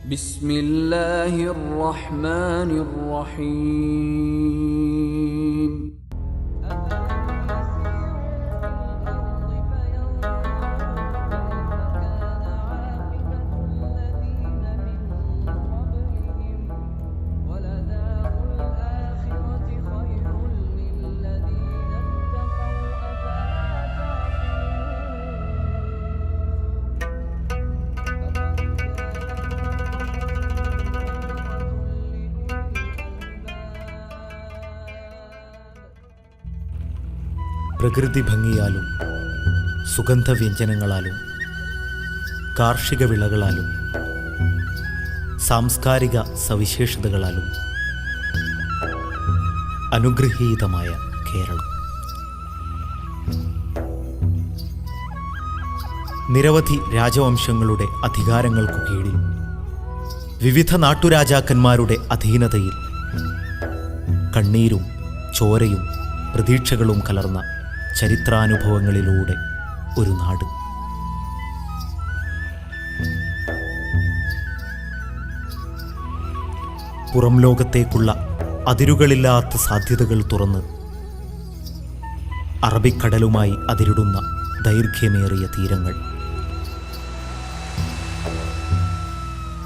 ബിസ്മില്ലാഹിർ റഹ്മാനിർ റഹീം. പ്രകൃതി ഭംഗിയാലും സുഗന്ധവ്യഞ്ജനങ്ങളാലും കാർഷിക വിളകളാലും സാംസ്കാരിക സവിശേഷതകളാലും അനുഗ്രഹീതമായ കേരളം നിരവധി രാജവംശങ്ങളുടെ അധികാരങ്ങൾക്കു കീഴിൽ വിവിധ നാട്ടുരാജാക്കന്മാരുടെ അധീനതയിൽ കണ്ണീരും ചോരയും പ്രതീക്ഷകളും കലർന്ന ചരിത്രാനുഭവങ്ങളിലൂടെ ഒരു നാട്. പുറം ലോകത്തേക്കുള്ള അതിരുകളില്ലാത്ത സാധ്യതകൾ തുറന്ന് അറബിക്കടലുമായി അതിരിടുന്ന ദൈർഘ്യമേറിയ തീരങ്ങൾ,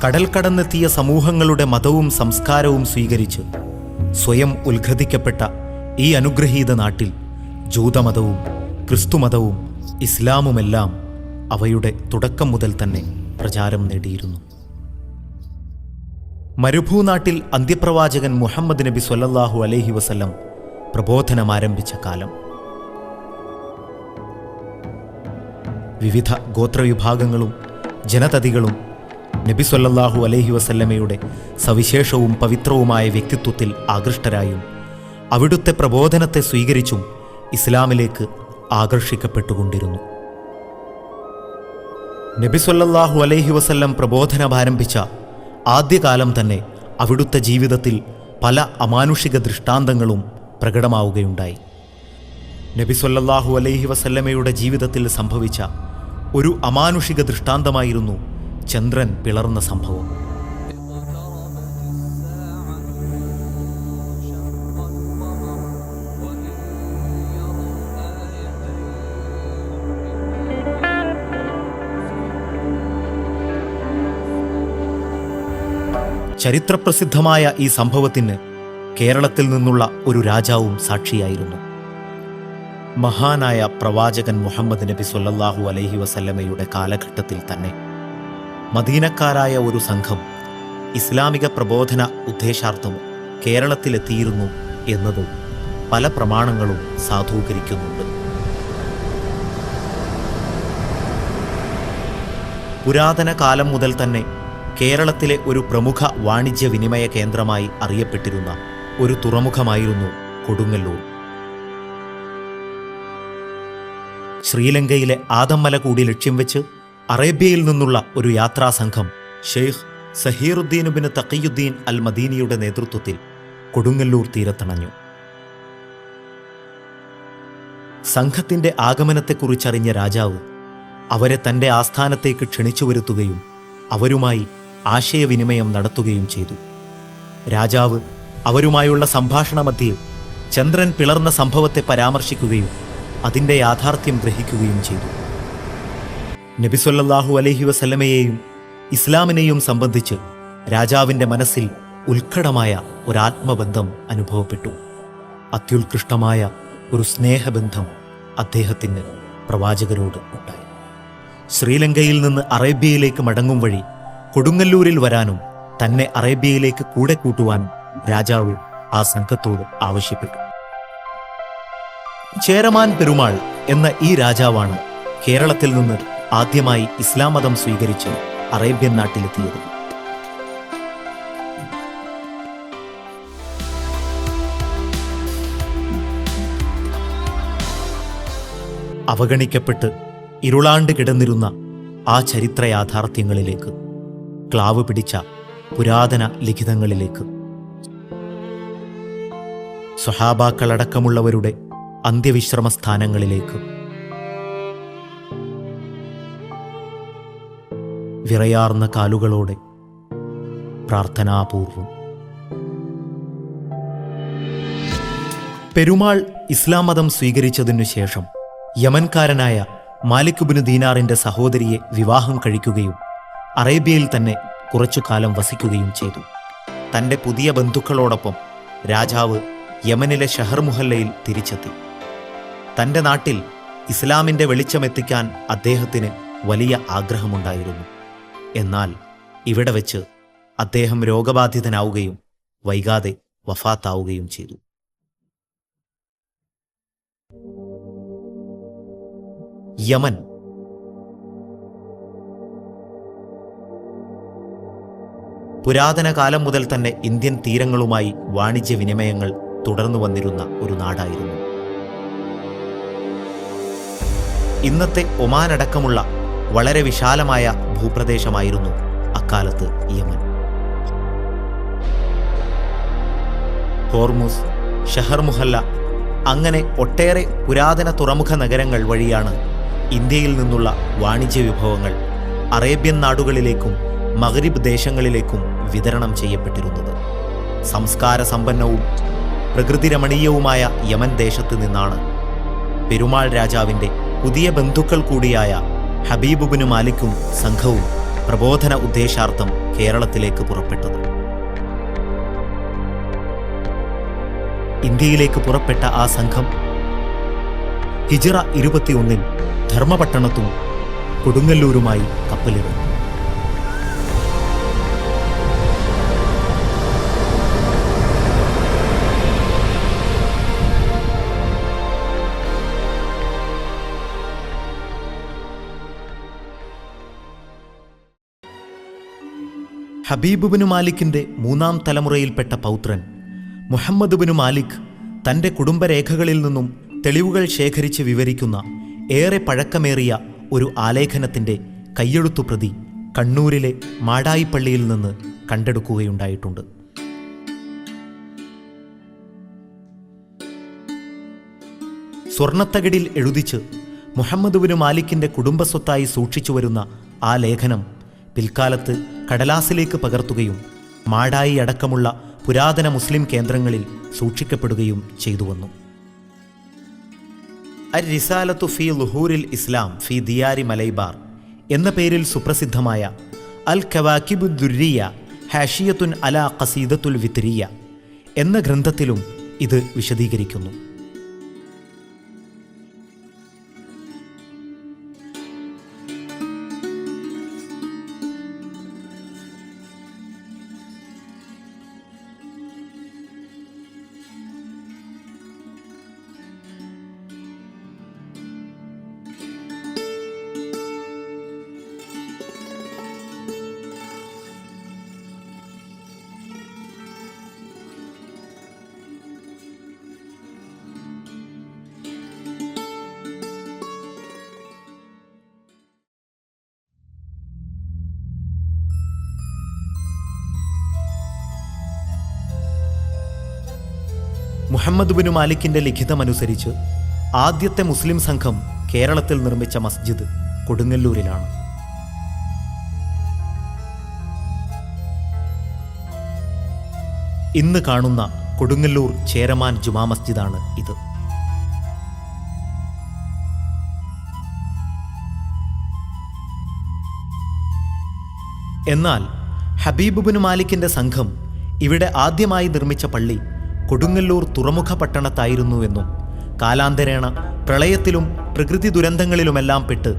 കടൽ കടന്നെത്തിയ സമൂഹങ്ങളുടെ മതവും സംസ്കാരവും സ്വീകരിച്ച് സ്വയം ഉത്ഘടിക്കപ്പെട്ട ഈ അനുഗ്രഹീത നാട്ടിൽ ജൂതമതവും ക്രിസ്തുമതവും ഇസ്ലാമുമെല്ലാം അവയുടെ തുടക്കം മുതൽ തന്നെ പ്രചാരം നേടിയിരുന്നു. മരുഭൂനാട്ടിൽ അന്ത്യപ്രവാചകൻ മുഹമ്മദ് നബി സ്വല്ലല്ലാഹു അലൈഹി വസല്ലം പ്രബോധനമാരംഭിച്ച കാലം, വിവിധ ഗോത്രവിഭാഗങ്ങളും ജനതതികളും നബി സ്വല്ലല്ലാഹു അലൈഹി വസല്ലമയുടെ സവിശേഷവും പവിത്രവുമായ വ്യക്തിത്വത്തിൽ ആകൃഷ്ടരായും അവിടുത്തെ പ്രബോധനത്തെ സ്വീകരിച്ചും ഇസ്ലാമിലേക്ക് ആകർഷിക്കപ്പെട്ടുകൊണ്ടിരുന്നു. നബി സ്വല്ലല്ലാഹു അലൈഹി വസല്ലം പ്രബോധനമാരംഭിച്ച ആദ്യകാലം തന്നെ അവിടുത്തെ ജീവിതത്തിൽ പല അമാനുഷിക ദൃഷ്ടാന്തങ്ങളും പ്രകടമാവുകയുണ്ടായി. നബി സ്വല്ലല്ലാഹു അലൈഹി വസല്ലമയുടെ ജീവിതത്തിൽ സംഭവിച്ച ഒരു അമാനുഷിക ദൃഷ്ടാന്തമായിരുന്നു ചന്ദ്രൻ പിളർന്ന സംഭവം. ചരിത്രപ്രസിദ്ധമായ ഈ സംഭവത്തിന് കേരളത്തിൽ നിന്നുള്ള ഒരു രാജാവും സാക്ഷിയായിരുന്നു. മഹാനായ പ്രവാചകൻ മുഹമ്മദ് നബി സ്വല്ലല്ലാഹു അലൈഹി വസല്ലമയുടെ കാലഘട്ടത്തിൽ തന്നെ മദീനക്കാരായ ഒരു സംഘം ഇസ്ലാമിക പ്രബോധന ഉദ്ദേശാർത്ഥം കേരളത്തിലെത്തിയിരുന്നു എന്നത് പല പ്രമാണങ്ങളും സാധൂകരിക്കുന്നുണ്ട്. പുരാതന കാലം മുതൽ തന്നെ കേരളത്തിലെ ഒരു പ്രമുഖ വാണിജ്യ വിനിമയ കേന്ദ്രമായി അറിയപ്പെട്ടിരുന്ന ഒരു തുറമുഖമായിരുന്നു കൊടുങ്ങല്ലൂർ. ശ്രീലങ്കയിലെ ആദംമല കൂടി ലക്ഷ്യം വെച്ച് അറേബ്യയിൽ നിന്നുള്ള ഒരു യാത്രാസംഘം ഷെയ്ഖ് സഹീറുദ്ദീൻ ബിൻ തഖിയുദ്ദീൻ അൽ മദീനിയുടെ നേതൃത്വത്തിൽ കൊടുങ്ങല്ലൂർ തീരത്തണഞ്ഞു. സംഘത്തിന്റെ ആഗമനത്തെക്കുറിച്ചറിഞ്ഞ രാജാവ് അവരെ തന്റെ ആസ്ഥാനത്തേക്ക് ക്ഷണിച്ചു വരുത്തുകയും അവരുമായി ആശയവിനിമയം നടത്തുകയും ചെയ്തു. രാജാവ് അവരുമായുള്ള സംഭാഷണമധ്യേ ചന്ദ്രൻ പിളർന്ന സംഭവത്തെ പരാമർശിക്കുകയും അതിൻ്റെ യാഥാർത്ഥ്യം ഗ്രഹിക്കുകയും ചെയ്തു. നബി സ്വല്ലല്ലാഹു അലൈഹി വസല്ലമയെയും ഇസ്ലാമിനെയും സംബന്ധിച്ച് രാജാവിൻ്റെ മനസ്സിൽ ഉത്കടമായ ഒരാത്മബന്ധം അനുഭവപ്പെട്ടു. അത്യുത്കൃഷ്ടമായ ഒരു സ്നേഹബന്ധം അദ്ദേഹത്തിന് പ്രവാചകരോട് ഉണ്ടായി. ശ്രീലങ്കയിൽ നിന്ന് അറേബ്യയിലേക്ക് മടങ്ങും വഴി കൊടുങ്ങല്ലൂരിൽ വരാനും തന്നെ അറേബ്യയിലേക്ക് കൂടെ കൂട്ടുവാനും രാജാവ് ആ സംഘത്തോട് ആവശ്യപ്പെട്ടു. ചേരമാൻ പെരുമാൾ എന്ന ഈ രാജാവാണ് കേരളത്തിൽ നിന്ന് ആദ്യമായി ഇസ്ലാം മതം സ്വീകരിച്ച് അറേബ്യൻ നാട്ടിലെത്തിയത്. അവഗണിക്കപ്പെട്ട് ഇരുളാണ്ട് കിടന്നിരുന്ന ആ ചരിത്ര യാഥാർത്ഥ്യങ്ങളിലേക്ക്, ക്ലാവ് പിടിച്ച പുരാതന ലിഖിതങ്ങളിലേക്ക്, സ്വഹാബാക്കളടക്കമുള്ളവരുടെ അന്ത്യവിശ്രമ സ്ഥാനങ്ങളിലേക്ക്. വിറയാർന്ന കാലുകളോടെ പ്രാർത്ഥനാപൂർവം. പെരുമാൾ ഇസ്ലാം മതം സ്വീകരിച്ചതിനു ശേഷം യമൻകാരനായ മാലിക് ഇബ്നു ദീനാറിന്റെ സഹോദരിയെ വിവാഹം കഴിക്കുകയും അറേബ്യയിൽ തന്നെ കുറച്ചു കാലം വസിക്കുകയും ചെയ്തു. തൻ്റെ പുതിയ ബന്ധുക്കളോടൊപ്പം രാജാവ് യമനിലെ ഷഹർ മുഹല്ലയിൽ തിരിച്ചെത്തി. തൻ്റെ നാട്ടിൽ ഇസ്ലാമിൻ്റെ വെളിച്ചമെത്തിക്കാൻ അദ്ദേഹത്തിന് വലിയ ആഗ്രഹമുണ്ടായിരുന്നു. എന്നാൽ ഇവിടെ വെച്ച് അദ്ദേഹം രോഗബാധിതനാവുകയും വൈകാതെ വഫാത്താവുകയും ചെയ്തു. യമൻ. പുരാതന കാലം മുതൽ തന്നെ ഇന്ത്യൻ തീരങ്ങളുമായി വാണിജ്യ വിനിമയങ്ങൾ തുടർന്നു വന്നിരുന്ന ഒരു നാടായിരുന്നു. ഇന്നത്തെ ഒമാൻ അടക്കമുള്ള വളരെ വിശാലമായ ഭൂപ്രദേശമായിരുന്നു അക്കാലത്ത് യമൻ. ഹോർമുസ്, ഷഹർ മുഹല്ല, അങ്ങനെ ഒട്ടേറെ പുരാതന തുറമുഖ നഗരങ്ങൾ വഴിയാണ് ഇന്ത്യയിൽ നിന്നുള്ള വാണിജ്യ വിഭവങ്ങൾ അറേബ്യൻ നാടുകളിലേക്കും മഗ്രിബ് ദേശങ്ങളിലേക്കും വിതരണം ചെയ്യപ്പെട്ടിരുന്നത്. സംസ്കാര സമ്പന്നവും പ്രകൃതിരമണീയവുമായ യമൻ ദേശത്ത് നിന്നാണ് പെരുമാൾ രാജാവിൻ്റെ പുതിയ ബന്ധുക്കൾ കൂടിയായ ഹബീബ് ഇബ്നു മാലിക്കും സംഘവും പ്രബോധന ഉദ്ദേശാർത്ഥം കേരളത്തിലേക്ക് പുറപ്പെട്ടത്. ഇന്ത്യയിലേക്ക് പുറപ്പെട്ട ആ സംഘം ഹിജ്റ 21 ധർമ്മപട്ടണത്തും കൊടുങ്ങല്ലൂരുമായി കപ്പലിറങ്ങി. ഹബീബ് ഇബ്നു മാലിക്കിന്റെ 3-ാം തലമുറയിൽപ്പെട്ട പൗത്രൻ മുഹമ്മദ് ഇബ്നു മാലിക് തൻ്റെ കുടുംബരേഖകളിൽ നിന്നും തെളിവുകൾ ശേഖരിച്ച് വിവരിക്കുന്ന ഏറെ പഴക്കമേറിയ ഒരു ആലേഖനത്തിൻ്റെ കയ്യെഴുത്തുപ്രതി കണ്ണൂരിലെ മാടായിപ്പള്ളിയിൽ നിന്ന് കണ്ടെടുക്കുകയുണ്ടായിട്ടുണ്ട്. സ്വർണത്തകിടിൽ എഴുതിച്ച് മുഹമ്മദ് ഇബ്നു മാലിക്കിൻ്റെ കുടുംബസ്വത്തായി സൂക്ഷിച്ചു വരുന്ന ആ ലേഖനം പിൽക്കാലത്ത് കടലാസിലേക്ക് പകർത്തുകയും മാടായി അടക്കമുള്ള പുരാതന മുസ്ലിം കേന്ദ്രങ്ങളിൽ സൂക്ഷിക്കപ്പെടുകയും ചെയ്തു വന്നു. അർ റിസാലത്തു ഫി ളുഹൂരിൽ ഇസ്ലാം ഫി ദിയാരി മലൈബാർ എന്ന പേരിൽ സുപ്രസിദ്ധമായ അൽ കവാകിബു ദുർരിയ ഹാഷിയത്തുൻ അലാ ഖസീദത്തുൽ വിത്രിയ എന്ന ഗ്രന്ഥത്തിലും ഇത് വിശദീകരിക്കുന്നു. മുഹമ്മദ് ഇബ്നു മാലിക്കിന്റെ ലിഖിതമനുസരിച്ച് ആദ്യത്തെ മുസ്ലിം സംഘം കേരളത്തിൽ നിർമ്മിച്ച മസ്ജിദ് കൊടുങ്ങല്ലൂരിലാണ്. ഇന്ന് കാണുന്ന കൊടുങ്ങല്ലൂർ ചേരമാൻ ജുമാ മസ്ജിദാണ് ഇത്. എന്നാൽ ഹബീബ് ഇബ്നു മാലിക്കിന്റെ സംഘം ഇവിടെ ആദ്യമായി നിർമ്മിച്ച പള്ളി കൊടുങ്ങല്ലൂർ തുറമുഖ പട്ടണത്തായിരുന്നുവെന്നും കാലാന്തരേണ പ്രളയത്തിലും പ്രകൃതി ദുരന്തങ്ങളിലുമെല്ലാം പെട്ട്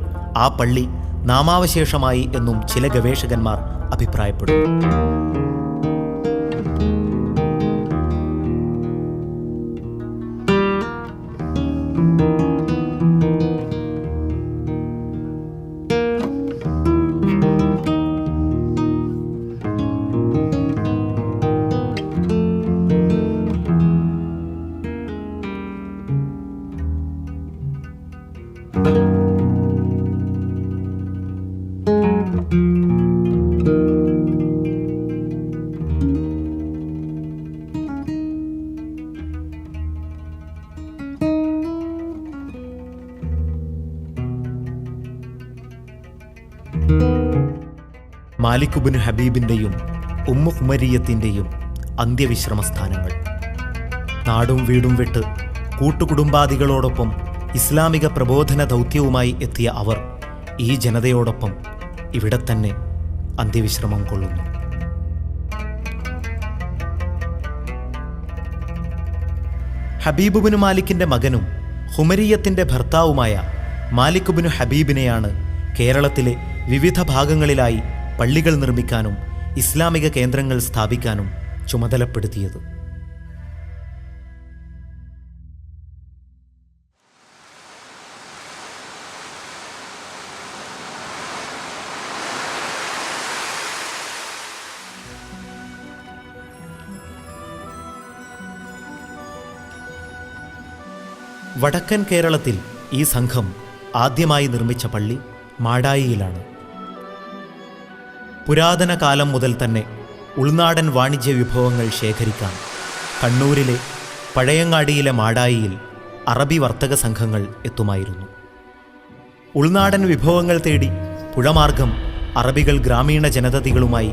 ആ പള്ളി നാമാവശേഷമായി എന്നും ചില ഗവേഷകന്മാർ അഭിപ്രായപ്പെടുന്നു. മാലിക് ബിൻ ഹബീബിൻ്റെയും ഉമ്മു ഹുമരിയത്തിൻ്റെയും അന്ത്യവിശ്രമ സ്ഥാനങ്ങൾ. നാടും വീടും വിട്ട് കൂട്ടുകുടുംബാദികളോടൊപ്പം ഇസ്ലാമിക പ്രബോധന ദൗത്യവുമായി എത്തിയ അവർ ഈ ജനതയോടൊപ്പം ഇവിടെ തന്നെ അന്ത്യവിശ്രമം കൊള്ളുന്നു. ഹബീബ് ബിൻ മാലിക്കിൻ്റെ മകനും ഹുമരിയത്തിൻ്റെ ഭർത്താവുമായ മാലിക് ബിൻ ഹബീബിനെയാണ് കേരളത്തിലെ വിവിധ ഭാഗങ്ങളിലായി പള്ളികൾ നിർമ്മിക്കാനും ഇസ്ലാമിക കേന്ദ്രങ്ങൾ സ്ഥാപിക്കാനും ചുമതലപ്പെടുത്തിയത്. വടക്കൻ കേരളത്തിൽ ഈ സംഘം ആദ്യമായി നിർമ്മിച്ച പള്ളി മാടായിയിലാണ്. പുരാതന കാലം മുതൽ തന്നെ ഉൾനാടൻ വാണിജ്യ വിഭവങ്ങൾ ശേഖരിക്കാൻ കണ്ണൂരിലെ പഴയങ്ങാടിയിലെ മാടായിയിൽ അറബി വർത്തക സംഘങ്ങൾ എത്തുമായിരുന്നു. ഉൾനാടൻ വിഭവങ്ങൾ തേടി പുഴമാർഗം അറബികൾ ഗ്രാമീണ ജനതതികളുമായി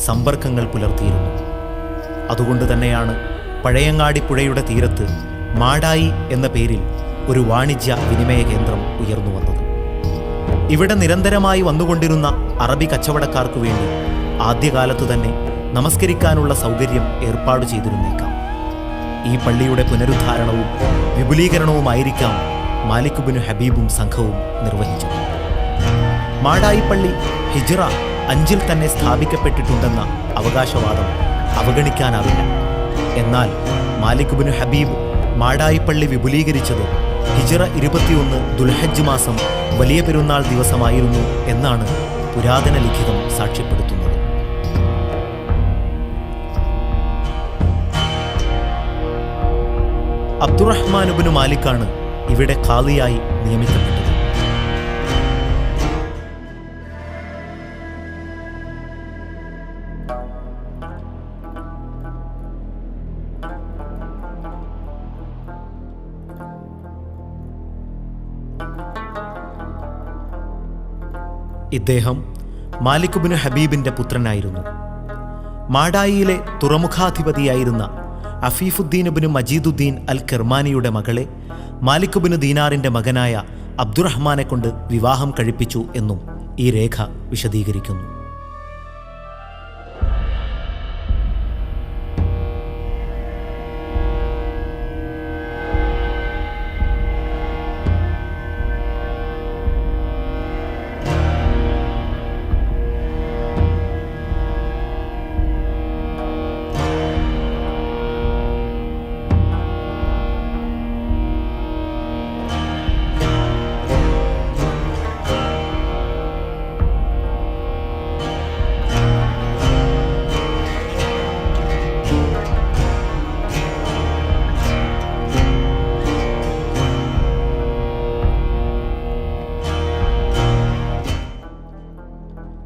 സമ്പർക്കങ്ങൾ പുലർത്തിയിരുന്നു. അതുകൊണ്ട് തന്നെയാണ് പഴയങ്ങാടി പുഴയുടെ തീരത്ത് മാടായി എന്ന പേരിൽ ഒരു വാണിജ്യ വിനിമയ കേന്ദ്രം ഉയർന്നു വന്നത്. ഇവിടെ നിരന്തരമായി വന്നുകൊണ്ടിരുന്ന അറബി കച്ചവടക്കാർക്കു വേണ്ടി ആദ്യകാലത്തു തന്നെ നമസ്കരിക്കാനുള്ള സൗകര്യം ഏർപ്പാട് ചെയ്തിരുന്നേക്കാം. ഈ പള്ളിയുടെ പുനരുദ്ധാരണവും വിപുലീകരണവുമായിരിക്കാം മാലിക് ബിൻ ഹബീബും സംഘവും നിർവഹിച്ചത്. മാടായി പള്ളി ഹിജ്റ 5 തന്നെ സ്ഥാപിക്കപ്പെട്ടിട്ടുണ്ടെന്ന അവകാശവാദം അവഗണിക്കാനാവില്ല. എന്നാൽ മാലിക് ബിൻ ഹബീബ് മാടായി പള്ളി വിപുലീകരിച്ചത് ഹിജ്റ 21 ദുൽഹജ്ജ് മാസം വലിയ പെരുന്നാൾ ദിവസമായിരുന്നു എന്നാണ് പുരാതന ലിഖിതം സാക്ഷ്യപ്പെടുത്തുന്നത്. അബ്ദുറഹ്മാൻ ബിൻ മാലിക്കാണ് ഇവിടെ ഖാദിയായി നിയമിക്കപ്പെട്ടത്. ഇദ്ദേഹം മാലിക് ബിൻ ഹബീബിൻ്റെ പുത്രനായിരുന്നു. മാടായിയിലെ തുറമുഖാധിപതിയായിരുന്ന അഫീഫുദ്ദീൻ ബിൻ മജീദുദ്ദീൻ അൽ കിർമാനിയുടെ മകളെ മാലിക് ബിൻ ദീനാറിൻ്റെ മകനായ അബ്ദുറഹ്മാനെ കൊണ്ട് വിവാഹം കഴിപ്പിച്ചു എന്നും ഈ രേഖ വിശദീകരിക്കുന്നു.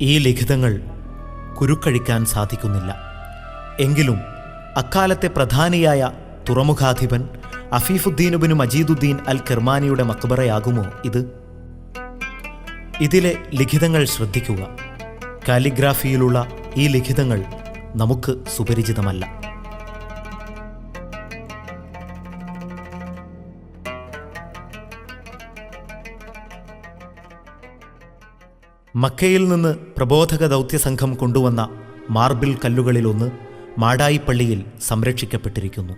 ഈ ലിഖിതങ്ങൾ കുരുക്കഴിക്കാൻ സാധിക്കുന്നില്ല. എങ്കിലും അക്കാലത്തെ പ്രധാനിയായ തുറമുഖാധിപൻ അഫീഫുദ്ദീൻ ബിൻ മജീദുദ്ദീൻ അൽ കിർമാനിയുടെ മക്ബറയാകുമോ ഇത്? ഇതിലെ ലിഖിതങ്ങൾ ശ്രദ്ധിക്കുക. കാലിഗ്രാഫിയിലുള്ള ഈ ലിഖിതങ്ങൾ നമുക്ക് സുപരിചിതമല്ല. മക്കയിൽ നിന്ന് പ്രബോധക ദൗത്യസംഘം കൊണ്ടുവന്ന മാർബിൾ കല്ലുകളിലൊന്ന് മാടായി പള്ളിയിൽ സംരക്ഷിക്കപ്പെട്ടിരിക്കുന്നു.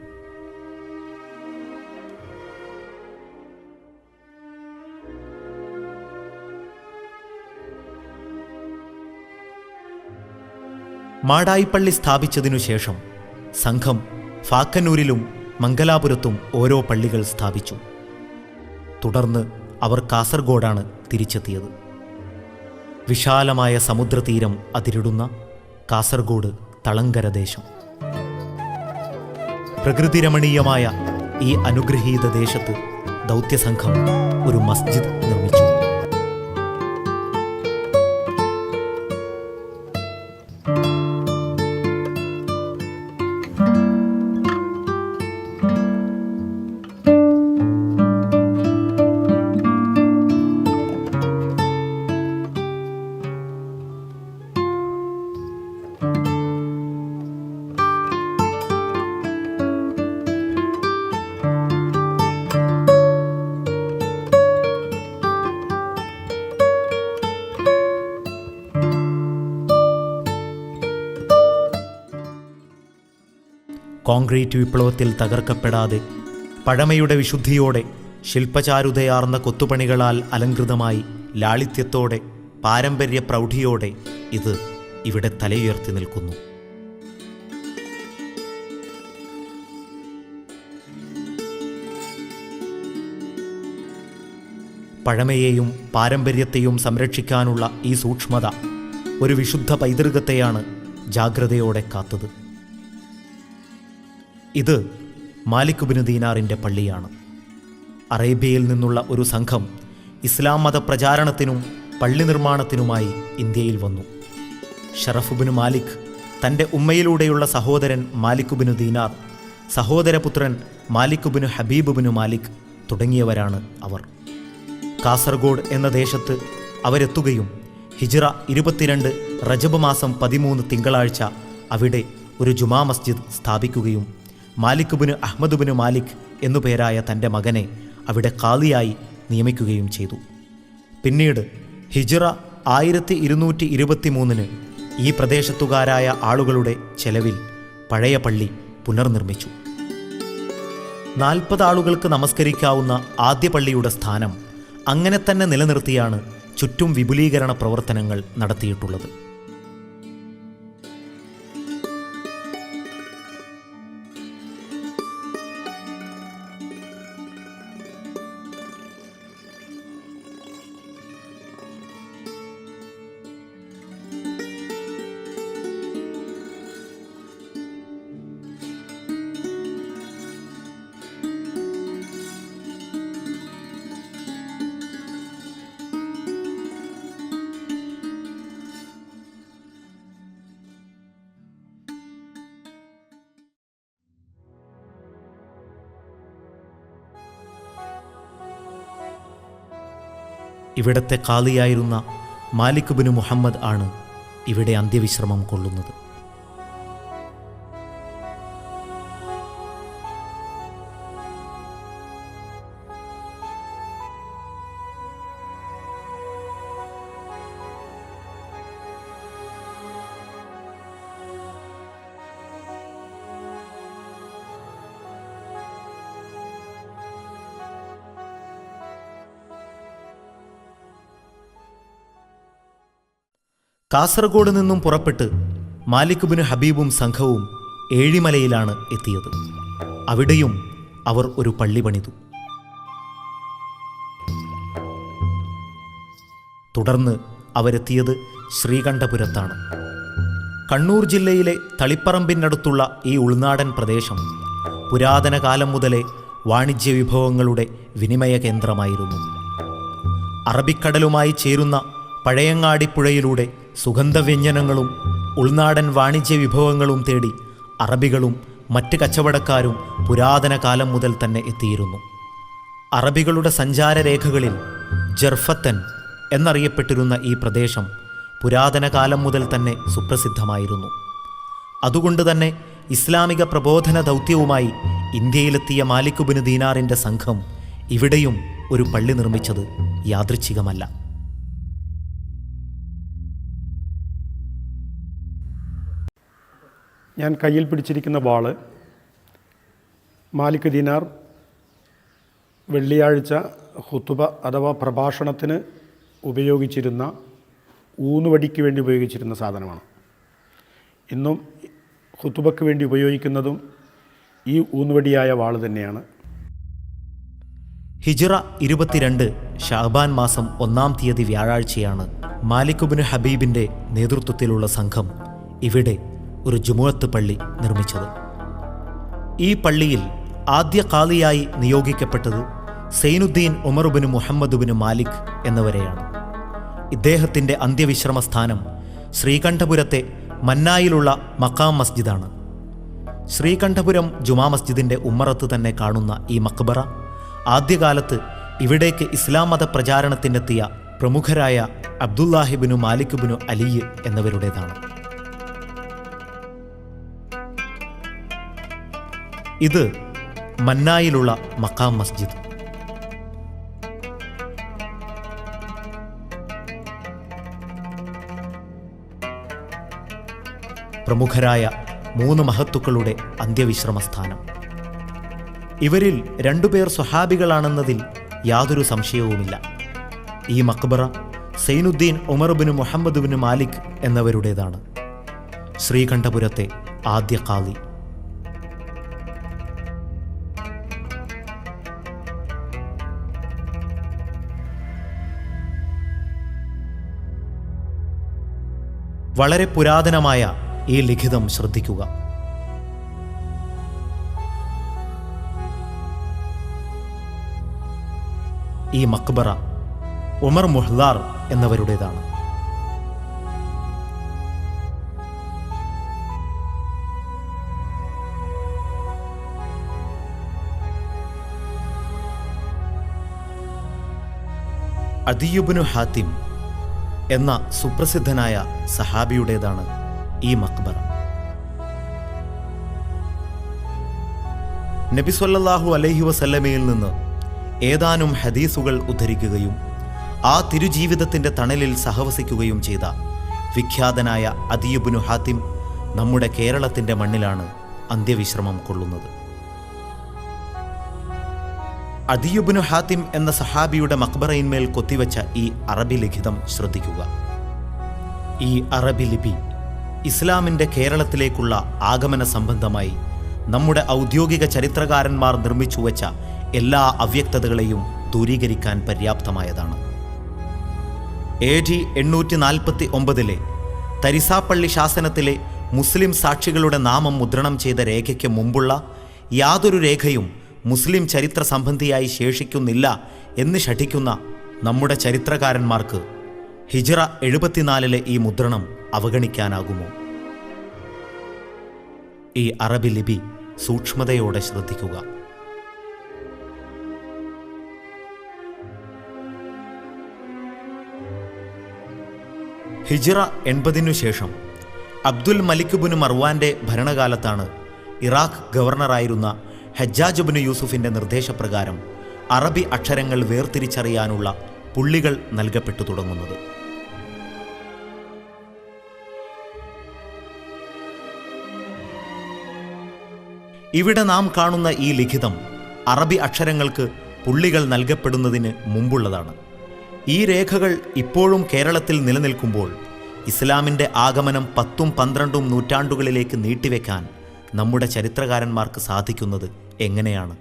മാടായിപ്പള്ളി സ്ഥാപിച്ചതിനു ശേഷം സംഘം ഫാക്കന്നൂരിലും മംഗലാപുരത്തും ഓരോ പള്ളികൾ സ്ഥാപിച്ചു. തുടർന്ന് അവർ കാസർഗോഡാണ് തിരിച്ചെത്തിയത്. വിശാലമായ സമുദ്രതീരം അതിരിടുന്ന കാസർഗോഡ് തളങ്കര ദേശം. പ്രകൃതിരമണീയമായ ഈ അനുഗ്രഹീത ദേശത്ത് ദൗത്യസംഘം ഒരു മസ്ജിദ് നിർമ്മിച്ചു. കോൺക്രീറ്റ് വിപ്ലവത്തിൽ തകർക്കപ്പെടാതെ പഴമയുടെ വിശുദ്ധിയോടെ ശില്പചാരുതയാർന്ന കൊത്തുപണികളാൽ അലങ്കൃതമായി ലാളിത്യത്തോടെ പാരമ്പര്യ പ്രൗഢിയോടെ ഇത് ഇവിടെ തലയുയർത്തി നിൽക്കുന്നു. പഴമയെയും പാരമ്പര്യത്തെയും സംരക്ഷിക്കാനുള്ള ഈ സൂക്ഷ്മത ഒരു വിശുദ്ധ പൈതൃകത്തെയാണ് ജാഗ്രതയോടെ കാത്തത്. ഇത് മാലിക് ബിൻ ദീനാറിൻ്റെ പള്ളിയാണ്. അറേബ്യയിൽ നിന്നുള്ള ഒരു സംഘം ഇസ്ലാം മത പ്രചാരണത്തിനും പള്ളി നിർമ്മാണത്തിനുമായി ഇന്ത്യയിൽ വന്നു. ഷറഫ് ബിൻ മാലിക്, തൻ്റെ ഉമ്മയിലൂടെയുള്ള സഹോദരൻ മാലിക് ബിൻ ദീനാർ, സഹോദരപുത്രൻ Malik bin Habib bin Malik തുടങ്ങിയവരാണ് അവർ. കാസർഗോഡ് എന്ന ദേശത്ത് അവരെത്തുകയും ഹിജ്റ 22 റജബ് മാസം 13 തിങ്കളാഴ്ച അവിടെ ഒരു ജുമാ മസ്ജിദ് സ്ഥാപിക്കുകയും Malik bin Ahmad bin Malik എന്നുപേരായ തൻ്റെ മകനെ അവിടെ ഖാദിയായി നിയമിക്കുകയും ചെയ്തു. പിന്നീട് ഹിജ്റ 1223 ഈ പ്രദേശത്തുകാരായ ആളുകളുടെ ചെലവിൽ പഴയ പള്ളി പുനർനിർമ്മിച്ചു. 40 ആളുകൾക്ക് നമസ്കരിക്കാവുന്ന ആദ്യ പള്ളിയുടെ സ്ഥാനം അങ്ങനെ തന്നെ നിലനിർത്തിയാണ് ചുറ്റും വിപുലീകരണ പ്രവർത്തനങ്ങൾ നടത്തിയിട്ടുള്ളത്. ഇവിടത്തെ ഖാദിയായിരുന്ന മാലിക് ബിൻ മുഹമ്മദ് ആണ് ഇവിടെ അന്ത്യവിശ്രമം കൊള്ളുന്നത്. കാസർഗോഡ് നിന്നും പുറപ്പെട്ട് മാലിക് ബിൻ ഹബീബും സംഘവും ഏഴിമലയിലാണ് എത്തിയത്. അവിടെയും അവർ ഒരു പള്ളി പണിതു. തുടർന്ന് അവരെത്തിയത് ശ്രീകണ്ഠപുരത്താണ്. കണ്ണൂർ ജില്ലയിലെ തളിപ്പറമ്പിനടുത്തുള്ള ഈ ഉൾനാടൻ പ്രദേശം പുരാതന കാലം മുതലേ വാണിജ്യ വിഭവങ്ങളുടെ വിനിമയ കേന്ദ്രമായിരുന്നു. അറബിക്കടലുമായി ചേരുന്ന പഴയങ്ങാടിപ്പുഴയിലൂടെ സുഗന്ധവ്യഞ്ജനങ്ങളും ഉൾനാടൻ വാണിജ്യ വിഭവങ്ങളും തേടി അറബികളും മറ്റ് കച്ചവടക്കാരും പുരാതന കാലം മുതൽ തന്നെ എത്തിയിരുന്നു. അറബികളുടെ സഞ്ചാരരേഖകളിൽ ജർഫത്തൻ എന്നറിയപ്പെട്ടിരുന്ന ഈ പ്രദേശം പുരാതന കാലം മുതൽ തന്നെ സുപ്രസിദ്ധമായിരുന്നു. അതുകൊണ്ട് തന്നെ ഇസ്ലാമിക പ്രബോധന ദൗത്യവുമായി ഇന്ത്യയിലെത്തിയ മാലിക് ബിൻ ദീനാറിൻ്റെ സംഘം ഇവിടെയും ഒരു പള്ളി നിർമ്മിച്ചത് യാദൃച്ഛികമല്ല. ഞാൻ കയ്യിൽ പിടിച്ചിരിക്കുന്ന വാള് മാലിക് ദീനാർ വെള്ളിയാഴ്ച ഖുതുബ അഥവാ പ്രഭാഷണത്തിന് ഉപയോഗിച്ചിരുന്ന ഊന്നുവടിക്ക് വേണ്ടി ഉപയോഗിച്ചിരുന്ന സാധനമാണ്. ഇന്നും ഖുതുബയ്ക്ക് വേണ്ടി ഉപയോഗിക്കുന്നതും ഈ ഊന്നുവടിയായ വാള് തന്നെയാണ്. ഹിജ്റ 22 ഷഅബാൻ മാസം 1-ാം തീയതി വ്യാഴാഴ്ചയാണ് മാലിക് ബിൻ ഹബീബിൻ്റെ നേതൃത്വത്തിലുള്ള സംഘം ഇവിടെ ഒരു ജുമുഅത്ത് പള്ളി നിർമ്മിച്ചത്. ഈ പള്ളിയിൽ ആദ്യ ഖാദിയായി നിയോഗിക്കപ്പെട്ടത് Zainuddin Umar bin Muhammad bin Malik എന്നിവരെയാണ്. ഇദ്ദേഹത്തിൻ്റെ അന്ത്യവിശ്രമ സ്ഥാനം ശ്രീകണ്ഠപുരത്തെ മന്നായിലുള്ള മഖാം മസ്ജിദാണ്. ശ്രീകണ്ഠപുരം ജുമാ മസ്ജിദിൻ്റെ ഉമ്മറത്ത് തന്നെ കാണുന്ന ഈ മഖ്ബറ ആദ്യകാലത്ത് ഇവിടേക്ക് ഇസ്ലാം മത പ്രചാരണത്തിനെത്തിയ പ്രമുഖരായ അബ്ദുല്ലാഹിബിനു മാലിക് ബിനു അലി എന്നിവരുടേതാണ്. ഇത് മന്നായിലുള്ള മഖാം മസ്ജിദ്. പ്രമുഖരായ 3 മഹത്തുക്കളുടെ അന്ത്യവിശ്രമസ്ഥാനം. ഇവരിൽ 2 പേർ സ്വഹാബികളാണെന്നതിൽ യാതൊരു സംശയവുമില്ല. ഈ മക്ബറ Zainuddin Umar bin Muhammad bin Malik എന്നവരുടേതാണ്, ശ്രീകണ്ഠപുരത്തെ ആദ്യ ഖാളി. വളരെ പുരാതനമായ ഈ ലിഖിതം ശ്രദ്ധിക്കുക. ഈ മക്ബറ ഉമർ മുഹ്ദാർ എന്നവരുടേതാണ്. അദിയുബ്നു ഹാത്തിം എന്ന സുപ്രസിദ്ധനായ സഹാബിയുടേതാണ് ഈ മക്ബറ. നബി സല്ലല്ലാഹു അലൈഹി വസല്ലമയിൽ നിന്ന് ഏതാനും ഹദീസുകൾ ഉദ്ധരിക്കുകയും ആ തിരുജീവിതത്തിൻ്റെ തണലിൽ സഹവസിക്കുകയും ചെയ്ത വിഖ്യാതനായ അദിയുബ്നു ഹാത്തിം നമ്മുടെ കേരളത്തിൻ്റെ മണ്ണിലാണ് അന്ത്യവിശ്രമം കൊള്ളുന്നത്. അദിയുബ്നു ഹാത്തിം എന്ന സഹാബിയുടെ മക്ബറയിന്മേൽ കൊത്തിവെച്ച ഈ അറബി ലിഖിതം ശ്രദ്ധിക്കുക. ഈ അറബി ലിപി ഇസ്ലാമിൻ്റെ കേരളത്തിലേക്കുള്ള ആഗമന സംബന്ധമായി നമ്മുടെ ഔദ്യോഗിക ചരിത്രകാരന്മാർ നിർമ്മിച്ചു വച്ച എല്ലാ അവ്യക്തതകളെയും ദൂരീകരിക്കാൻ പര്യാപ്തമായതാണ്. AD 849 തരിസാപ്പള്ളി ശാസനത്തിലെ മുസ്ലിം സാക്ഷികളുടെ നാമം മുദ്രണം ചെയ്ത രേഖയ്ക്ക് മുമ്പുള്ള യാതൊരു രേഖയും മുസ്ലിം ചരിത്ര സംബന്ധിയായി ശേഷിക്കുന്നില്ല എന്ന് ശഠിക്കുന്ന നമ്മുടെ ചരിത്രകാരന്മാർക്ക് ഹിജ്റ 74 ഈ മുദ്രണം അവഗണിക്കാനാകുമോ? ഈ അറബി ലിപി സൂക്ഷ്മതയോടെ ശ്രദ്ധിക്കുക. ഹിജ്റ 80 ശേഷം അബ്ദുൽ മലിക് ബിൻ മർവാന്റെ ഭരണകാലത്താണ് ഇറാഖ് ഗവർണറായിരുന്ന ഹജ്ജാജ് ബിൻ യൂസുഫിന്റെ നിർദ്ദേശപ്രകാരം അറബി അക്ഷരങ്ങൾ വേർതിരിച്ചറിയാനുള്ള പുള്ളികൾ നൽകപ്പെട്ടു തുടങ്ങുന്നത്. ഇവിടെ നാം കാണുന്ന ഈ ലിഖിതം അറബി അക്ഷരങ്ങൾക്ക് പുള്ളികൾ നൽകപ്പെടുന്നതിന് മുമ്പുള്ളതാണ്. ഈ രേഖകൾ ഇപ്പോഴും കേരളത്തിൽ നിലനിൽക്കുമ്പോൾ ഇസ്ലാമിൻ്റെ ആഗമനം 10ഉം 12ഉം നൂറ്റാണ്ടുകളിലേക്ക് നീട്ടിവെക്കാൻ നമ്മുടെ ചരിത്രകാരന്മാർക്ക് സാധിക്കുന്നത് എങ്ങനെയാണ്?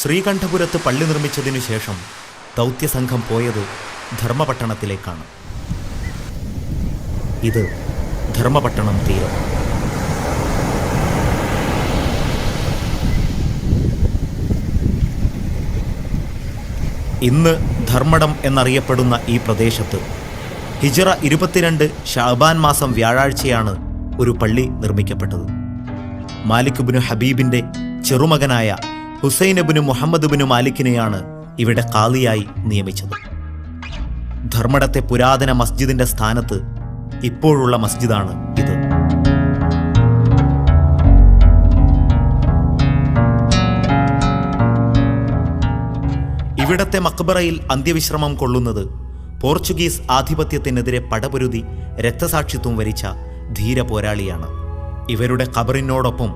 ശ്രീകണ്ഠപുരത്ത് പള്ളി നിർമ്മിച്ചതിനു ശേഷം ദൗത്യസംഘം പോയത് ധർമ്മപട്ടണത്തിലേക്കാണ്. ഇത് ധർമ്മപട്ടണം തീരം. ഇന്ന് ധർമ്മടം എന്നറിയപ്പെടുന്ന ഈ പ്രദേശത്ത് ഹിജ്റ 22 ശഅബാൻ മാസം വ്യാഴാഴ്ചയാണ് ഒരു പള്ളി നിർമ്മിക്കപ്പെട്ടത്. മാലിക് ബിൻ ഹബീബിൻ്റെ ചെറുമകനായ ഹുസൈൻ ബിൻ മുഹമ്മദ് ബിൻ മാലിക്കിനെയാണ് ഇവിടെ ഖാളിയായി നിയമിച്ചത്. ധർമ്മടത്തെ പുരാതന മസ്ജിദിന്റെ സ്ഥാനത്ത് ഇപ്പോഴുള്ള മസ്ജിദാണ് ഇത്. ഇവിടത്തെ മക്ബറയിൽ അന്ത്യവിശ്രമം കൊള്ളുന്നത് പോർച്ചുഗീസ് ആധിപത്യത്തിനെതിരെ പടപൊരുതി രക്തസാക്ഷിത്വം വരിച്ച ധീര പോരാളിയാണ്. ഇവരുടെ ഖബറിനോടൊപ്പം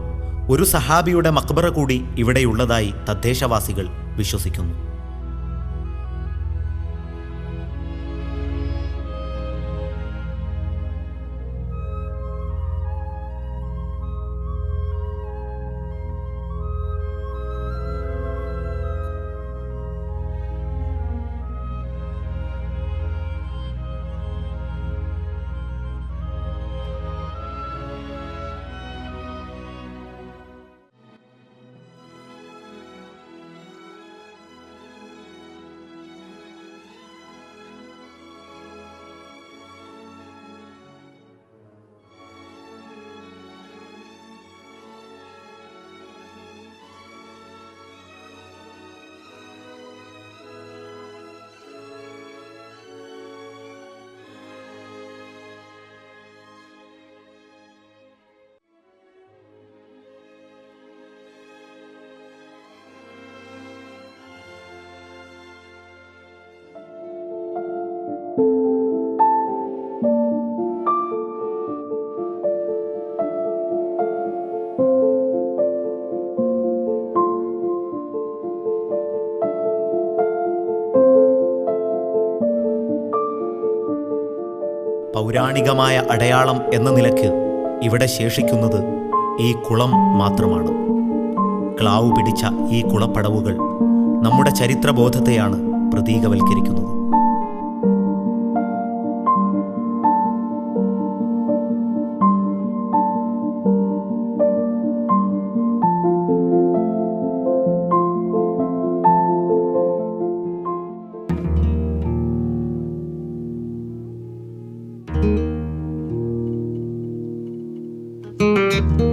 ഒരു സഹാബിയുടെ മക്ബറ കൂടി ഇവിടെയുള്ളതായി തദ്ദേശവാസികൾ വിശ്വസിക്കുന്നു. പൗരാണികമായ അടയാളം എന്ന നിലയ്ക്ക് ഇവിടെ ശേഷിക്കുന്നത് ഈ കുളം മാത്രമാണ്. ക്ലാവ് പിടിച്ച ഈ കുളപ്പടവുകൾ നമ്മുടെ ചരിത്രബോധത്തെയാണ് പ്രതീകവൽക്കരിക്കുന്നത്.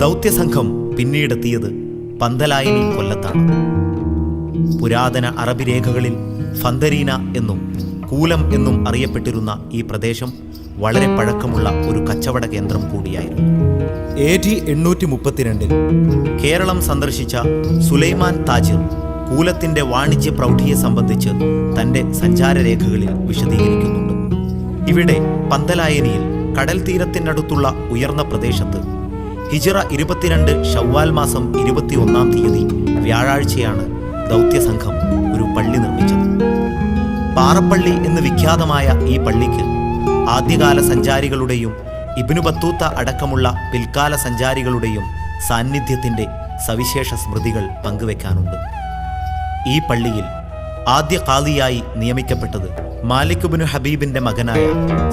ദൗത്യസംഘം പിന്നീടെത്തിയത് പന്തലായനി കൊല്ലത്താണ്. പുരാതന അറബി രേഖകളിൽ ഫന്തരീന എന്നും കൂലം എന്നും അറിയപ്പെട്ടിരുന്ന ഈ പ്രദേശം വളരെ പഴക്കമുള്ള ഒരു കച്ചവട കേന്ദ്രം കൂടിയായിരുന്നു. AD 832 കേരളം സന്ദർശിച്ച സുലൈമാൻ താജിർ കൂലത്തിന്റെ വാണിജ്യ പ്രൗഢിയെ സംബന്ധിച്ച് തന്റെ സഞ്ചാരരേഖകളിൽ വിശദീകരിക്കുന്നുണ്ട്. ഇവിടെ പന്തലായനിയിൽ കടൽ തീരത്തിനടുത്തുള്ള ഉയർന്ന പ്രദേശത്ത് ഹിജ്റ 22 ഷവ്വാൽ മാസം 21-ാം തീയതി വ്യാഴാഴ്ചയാണ് ദൗത്യസംഘം ഒരു പള്ളി നിർമ്മിച്ചത്. പാറപ്പള്ളി എന്ന് വിഖ്യാതമായ ഈ പള്ളിക്ക് ആദ്യകാല സഞ്ചാരികളുടെയും ഇബ്നു ബത്തൂത്ത അടക്കമുള്ള പിൽക്കാല സഞ്ചാരികളുടെയും സാന്നിധ്യത്തിൻ്റെ സവിശേഷ സ്മൃതികൾ പങ്കുവെക്കാനുണ്ട്. ഈ പള്ളിയിൽ ആദ്യ ഖാദിയായി നിയമിക്കപ്പെട്ടത് മാലിക് ഇബ്നു ഹബീബിൻ്റെ മകനായ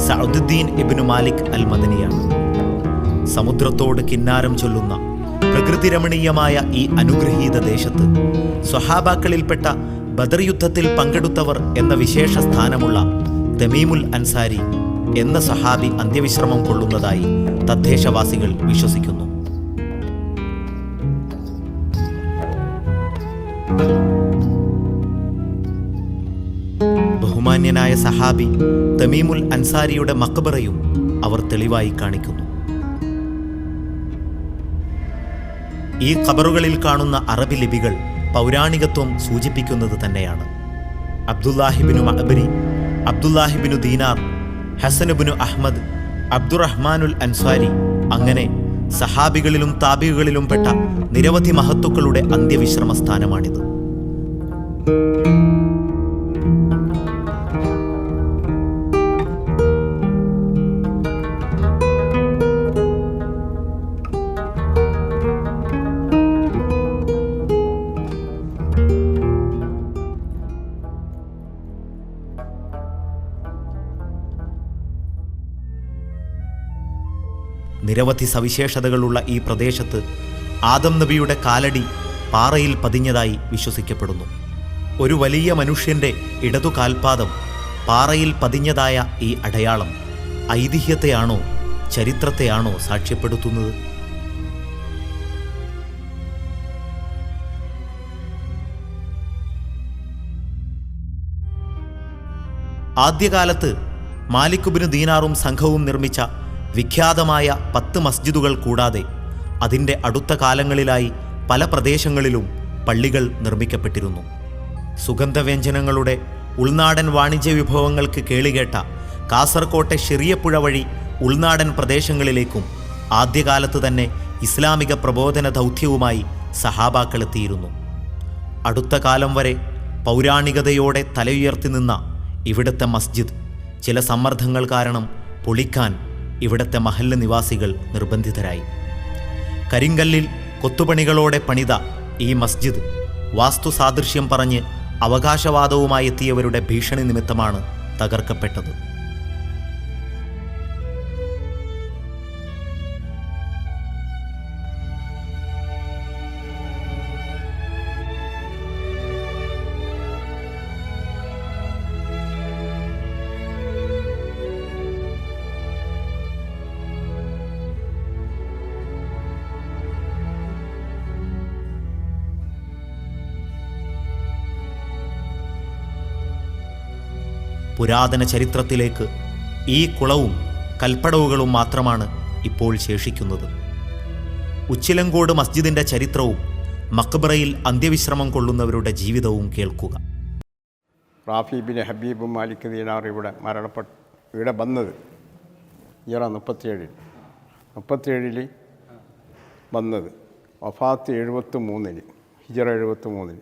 സഅദുദ്ദീൻ ഇബ്നു മാലിക് അൽ മദനിയാണ്. സമുദ്രത്തോട് കിന്നാരം ചൊല്ലുന്ന പ്രകൃതിരമണീയമായ ഈ അനുഗ്രഹീത ദേശത്ത് സ്വഹാബാക്കളിൽപ്പെട്ട ബദർ യുദ്ധത്തിൽ പങ്കെടുത്തവർ എന്ന വിശേഷ സ്ഥാനമുള്ള തമീമുൽ അൻസാരി എന്ന സഹാബി അന്ത്യവിശ്രമം കൊള്ളുന്നതായി തദ്ദേശവാസികൾ വിശ്വസിക്കുന്നു. ബഹുമാന്യനായ സഹാബി തമീമുൽ അൻസാരിയുടെ മഖ്ബറയും അവർ തെളിവായി കാണിക്കുന്നു. ഈ ഖബറുകളിൽ കാണുന്ന അറബി ലിപികൾ പൗരാണികത്വം സൂചിപ്പിക്കുന്നത് തന്നെയാണ്. അബ്ദുല്ലാഹിബിനു മഅബരി, അബ്ദുല്ലാഹിബിനു ദീനാർ, ഹസനുബിനു അഹ്മദ്, അബ്ദുറഹ്മാനുൽ അൻസാരി, അങ്ങനെ സഹാബികളിലും താബികളിലും പെട്ട നിരവധി മഹത്തുക്കളുടെ അന്ത്യവിശ്രമ സ്ഥാനമാണിത്. നിരവധി സവിശേഷതകളുള്ള ഈ പ്രദേശത്ത് ആദം നബിയുടെ കാലടി പാറയിൽ പതിഞ്ഞതായി വിശ്വസിക്കപ്പെടുന്നു. ഒരു വലിയ മനുഷ്യൻ്റെ ഇടതു കാൽപാദം പാറയിൽ പതിഞ്ഞതായ ഈ അടയാളം ഐതിഹ്യത്തെയാണോ ചരിത്രത്തെയാണോ സാക്ഷ്യപ്പെടുത്തുന്നത്? ആദ്യകാലത്ത് മാലിക് ഇബ്നു ദീനാറും സംഘവും നിർമ്മിച്ച വിഖ്യാതമായ 10 മസ്ജിദുകൾ കൂടാതെ അതിൻ്റെ അടുത്ത കാലങ്ങളിലായി പല പ്രദേശങ്ങളിലും പള്ളികൾ നിർമ്മിക്കപ്പെട്ടിരുന്നു. സുഗന്ധവ്യഞ്ജനങ്ങളുടെ ഉൾനാടൻ വാണിജ്യ വിഭവങ്ങൾക്ക് കേളികേട്ട കാസർകോട്ടെ ഷിറിയപ്പുഴ വഴി ഉൾനാടൻ പ്രദേശങ്ങളിലേക്കും ആദ്യകാലത്ത് തന്നെ ഇസ്ലാമിക പ്രബോധന ദൗത്യവുമായി സഹാബാക്കളെത്തിയിരുന്നു. അടുത്ത കാലം വരെ പൗരാണികതയോടെ തലയുയർത്തി നിന്ന ഇവിടുത്തെ മസ്ജിദ് ചില സമ്മർദ്ദങ്ങൾ കാരണം പൊളിക്കാൻ ഇവിടുത്തെ മഹല്ല് നിവാസികൾ നിർബന്ധിതരായി. കരിങ്കല്ലിൽ കൊത്തുപണികളോടെ പണിത ഈ മസ്ജിദ് വാസ്തുസാദൃശ്യം പറഞ്ഞ് അവകാശവാദവുമായി എത്തിയവരുടെ ഭീഷണി നിമിത്തമാണ് തകർക്കപ്പെട്ടത്. പുരാതന ചരിത്രത്തിലേക്ക് ഈ കുളവും കൽപ്പടവുകളും മാത്രമാണ് ഇപ്പോൾ ശേഷിക്കുന്നത്. ഉച്ചിലങ്കോട് മസ്ജിദിൻ്റെ ചരിത്രവും മഖ്ബറയിൽ അന്ത്യവിശ്രമം കൊള്ളുന്നവരുടെ ജീവിതവും കേൾക്കുക. റാഫി ബിൻ ഹബീബ് മാലിക് ദീനാർ ഇവിടെ വന്നത് ഹിജ്റ 37 വന്നത്, വഫാത്ത് 73 ഹിജ്റ 73.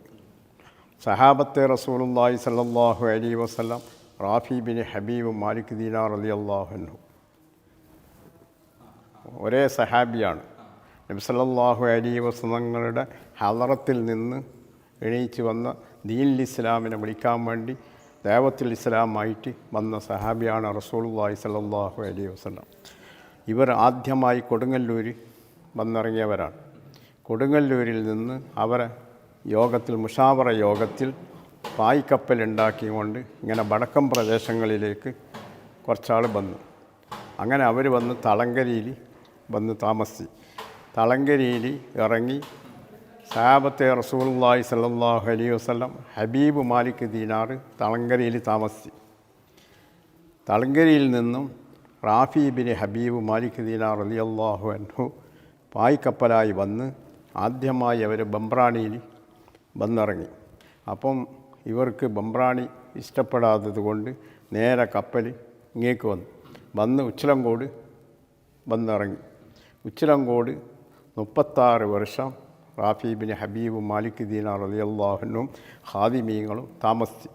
സഹാബത്തെ റസൂലുള്ളാഹി സ്വല്ലല്ലാഹു അലൈഹി വസല്ലം റാഫി ബിൻ ഹബീബ് മാലിക് ദീനാർ റളിയല്ലാഹു അൻഹു ഒരേ സഹാബിയാണ്. നബി സല്ലല്ലാഹു അലൈഹി വസല്ലമയുടെ ഹളറത്തിൽ നിന്ന് എണീച്ച് വന്ന ദീനുൽ ഇസ്ലാമിനെ വിളിക്കാൻ വേണ്ടി ദഅവത്തുൽ ഇസ്ലാമായിട്ട് വന്ന സഹാബിയാണ് റസൂലുള്ളാഹി സ്വല്ലല്ലാഹു അലൈഹി വസല്ലം. ഇവർ ആദ്യമായി കൊടുങ്ങല്ലൂർ വന്നിറങ്ങിയവരാണ്. കൊടുങ്ങല്ലൂരിൽ നിന്ന് അവരെ യോഗത്തിൽ മുഷാവറ യോഗത്തിൽ പായ്ക്കപ്പലുണ്ടാക്കിക്കൊണ്ട് ഇങ്ങനെ വടക്കൻ പ്രദേശങ്ങളിലേക്ക് കുറച്ചാൾ വന്നു. അങ്ങനെ അവർ വന്ന് തളങ്കരയിൽ വന്ന് താമസിച്ചു. തളങ്കരയിൽ ഇറങ്ങി സഹാബത്തെ റസൂലുള്ളാഹി സ്വല്ലല്ലാഹു അലൈഹി വസല്ലം ഹബീബ് മാലിക് ദീനാർ തളങ്കരയിൽ താമസിച്ചു. തളങ്കരയിൽ നിന്നും റാഫി ബിൻ ഹബീബ് മാലിക് ദീനാർ റളിയല്ലാഹു അൻഹു പായ്ക്കപ്പലായി വന്ന് ആദ്യമായി അവർ ബംബ്രാണിയിൽ വന്നിറങ്ങി. അപ്പം ഇവർക്ക് ബംബ്രാണി ഇഷ്ടപ്പെടാത്തത് കൊണ്ട് നേരെ കപ്പൽ ഇങ്ങേക്ക് വന്ന് ഉച്ചിലങ്കോട് വന്നിറങ്ങി. ഉച്ചിലങ്കോട് 36 വർഷം റാഫി ബിൻ ഹബീബ് മാലിക് ദീനാർ റളിയല്ലാഹു അൻഹും ഖാദിമീങ്ങളും താമസിച്ചു.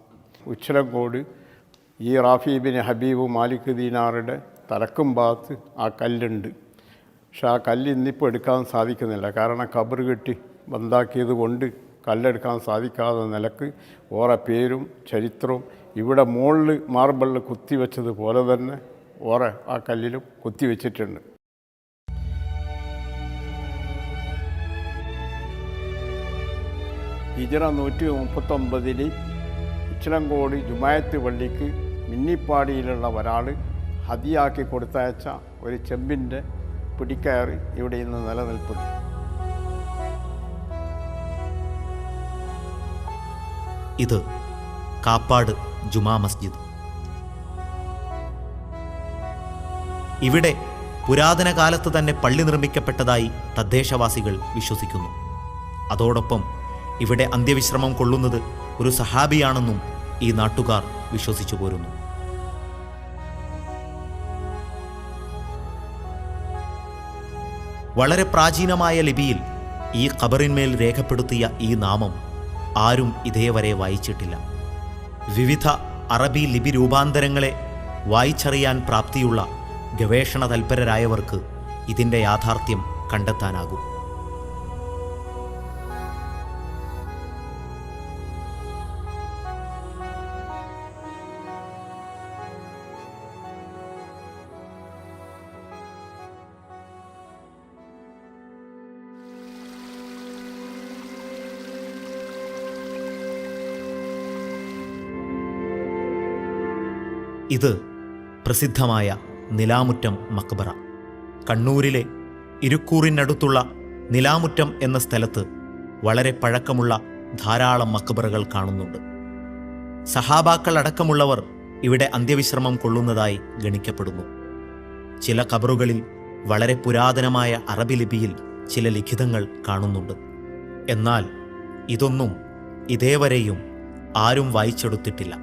ഉച്ചിലങ്കോട് ഈ റാഫി ബിൻ ഹബീബ് മാലിക് ദീനാറുടെ തലക്കും ഭാഗത്ത് ആ കല്ലുണ്ട്. പക്ഷെ ആ കല്ല് ഇന്നിപ്പോൾ എടുക്കാൻ സാധിക്കുന്നില്ല. കാരണം ഖബർ കെട്ടി ബന്ധാക്കിയത് കൊണ്ട് കല്ലെടുക്കാൻ സാധിക്കാത്ത നിലക്ക് ഓരോ പേരും ചരിത്രവും ഇവിടെ മുകളിൽ മാർബിളിൽ കുത്തിവെച്ചതുപോലെ തന്നെ ഓരോ ആ കല്ലിലും കുത്തിവെച്ചിട്ടുണ്ട്. ഹിജ്റ 139 ഉച്ചിലങ്കോട് ജുമായത്ത് പള്ളിക്ക് മിന്നിപ്പാടിയിലുള്ള ഒരാൾ ഹദിയാക്കി കൊടുത്തയച്ച ഒരു ചെമ്പിൻ്റെ പിടിക്കയർ ഇവിടെ ഇന്ന് നിലനിൽപ്പുണ്ട്. ഇത് കാപ്പാട് ജുമാ മസ്ജിദ്. ഇവിടെ പുരാതന കാലത്ത് തന്നെ പള്ളി നിർമ്മിക്കപ്പെട്ടതായി തദ്ദേശവാസികൾ വിശ്വസിക്കുന്നു. അതോടൊപ്പം ഇവിടെ അന്ത്യവിശ്രമം കൊള്ളുന്നത് ഒരു സഹാബിയാണെന്നും ഈ നാട്ടുകാർ വിശ്വസിച്ചു പോരുന്നു. വളരെ പ്രാചീനമായ ലിപിയിൽ ഈ ഖബറിന്മേൽ രേഖപ്പെടുത്തിയ ഈ നാമം ആരും ഇതേവരെ വായിച്ചിട്ടില്ല. വിവിധ അറബി ലിപി രൂപാന്തരങ്ങളെ വായിച്ചറിയാൻ പ്രാപ്തിയുള്ള ഗവേഷണ തൽപരരായവർക്ക് ഇതിൻ്റെ യാഥാർത്ഥ്യം കണ്ടെത്താനാകും. ഇത് പ്രസിദ്ധമായ നിലാമുറ്റം മക്ബറ. കണ്ണൂരിലെ ഇരിക്കൂറിനടുത്തുള്ള നിലാമുറ്റം എന്ന സ്ഥലത്ത് വളരെ പഴക്കമുള്ള ധാരാളം മക്ബറകൾ കാണുന്നുണ്ട്. സഹാബാക്കൾ അടക്കമുള്ളവർ ഇവിടെ അന്ത്യവിശ്രമം കൊള്ളുന്നതായി ഗണിക്കപ്പെടുന്നു. ചില ഖബറുകളിൽ വളരെ പുരാതനമായ അറബി ലിപിയിൽ ചില ലിഖിതങ്ങൾ കാണുന്നുണ്ട്. എന്നാൽ ഇതൊന്നും ഇതേവരെയും ആരും വായിച്ചെടുത്തിട്ടില്ല.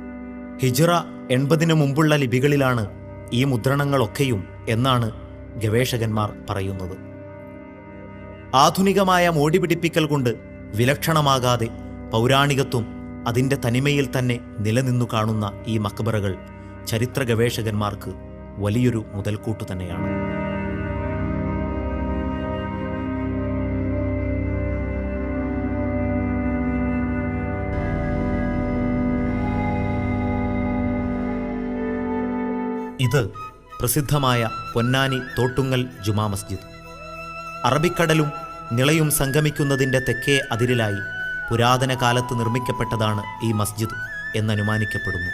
ഹിജ്റ 80 മുമ്പുള്ള ലിപികളിലാണ് ഈ മുദ്രണങ്ങളൊക്കെയും എന്നാണ് ഗവേഷകന്മാർ പറയുന്നത്. ആധുനികമായ മോടിപിടിപ്പിക്കൽ കൊണ്ട് വിലക്ഷണമാകാതെ പൗരാണികത്വം അതിൻ്റെ തനിമയിൽ തന്നെ നിലനിന്നു കാണുന്ന ഈ മക്ബറകൾ ചരിത്ര ഗവേഷകന്മാർക്ക് വലിയൊരു മുതൽക്കൂട്ട് തന്നെയാണ്. ഇത് പ്രസിദ്ധമായ പൊന്നാനി തോട്ടുങ്ങൽ ജുമാ മസ്ജിദ്. അറബിക്കടലും നിളയും സംഗമിക്കുന്നതിൻ്റെ തെക്കേ അതിരിലായി പുരാതന കാലത്ത് നിർമ്മിക്കപ്പെട്ടതാണ് ഈ മസ്ജിദ് എന്നനുമാനിക്കപ്പെടുന്നു.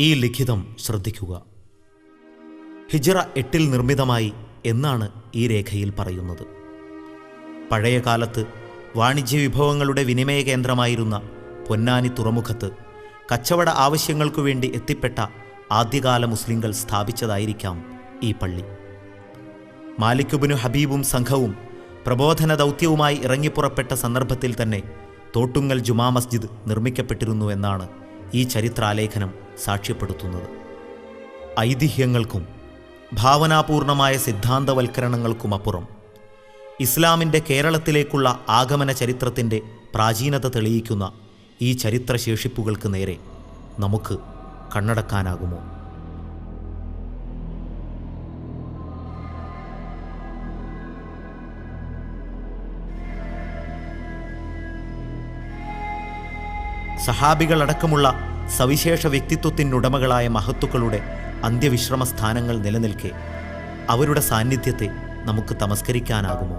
ഈ ലിഖിതം ശ്രദ്ധിക്കുക. ഹിജ്റ 8 നിർമ്മിതമായി എന്നാണ് ഈ രേഖയിൽ പറയുന്നത്. പഴയ കാലത്ത് വാണിജ്യ വിഭവങ്ങളുടെ വിനിമയ കേന്ദ്രമായിരുന്ന പൊന്നാനി തുറമുഖത്ത് കച്ചവട ആവശ്യങ്ങൾക്കു വേണ്ടി എത്തിപ്പെട്ട ആദ്യകാല മുസ്ലിങ്ങൾ സ്ഥാപിച്ചതായിരിക്കാം ഈ പള്ളി. മാലിക് ഇബ്നു ഹബീബും സംഘവും പ്രബോധന ദൗത്യവുമായി ഇറങ്ങിപ്പുറപ്പെട്ട സന്ദർഭത്തിൽ തന്നെ തോട്ടുങ്ങൽ ജുമാ മസ്ജിദ് നിർമ്മിക്കപ്പെട്ടിരുന്നു എന്നാണ് ഈ ചരിത്രാലേഖനം സാക്ഷ്യപ്പെടുത്തുന്നത്. ഐതിഹ്യങ്ങൾക്കും ഭാവനാപൂർണമായ സിദ്ധാന്തവൽക്കരണങ്ങൾക്കുമപ്പുറം ഇസ്ലാമിൻ്റെ കേരളത്തിലേക്കുള്ള ആഗമന ചരിത്രത്തിൻ്റെ പ്രാചീനത തെളിയിക്കുന്ന ഈ ചരിത്രശേഷിപ്പുകൾക്ക് നേരെ നമുക്ക് കണ്ണടക്കാനാകുമോ? സഹാബികളടക്കമുള്ള സവിശേഷ വ്യക്തിത്വത്തിനുടമകളായ മഹത്തുക്കളുടെ അന്ത്യവിശ്രമ സ്ഥാനങ്ങൾ നിലനിൽക്കെ അവരുടെ സാന്നിധ്യത്തെ നമുക്ക് തമസ്കരിക്കാനാകുമോ?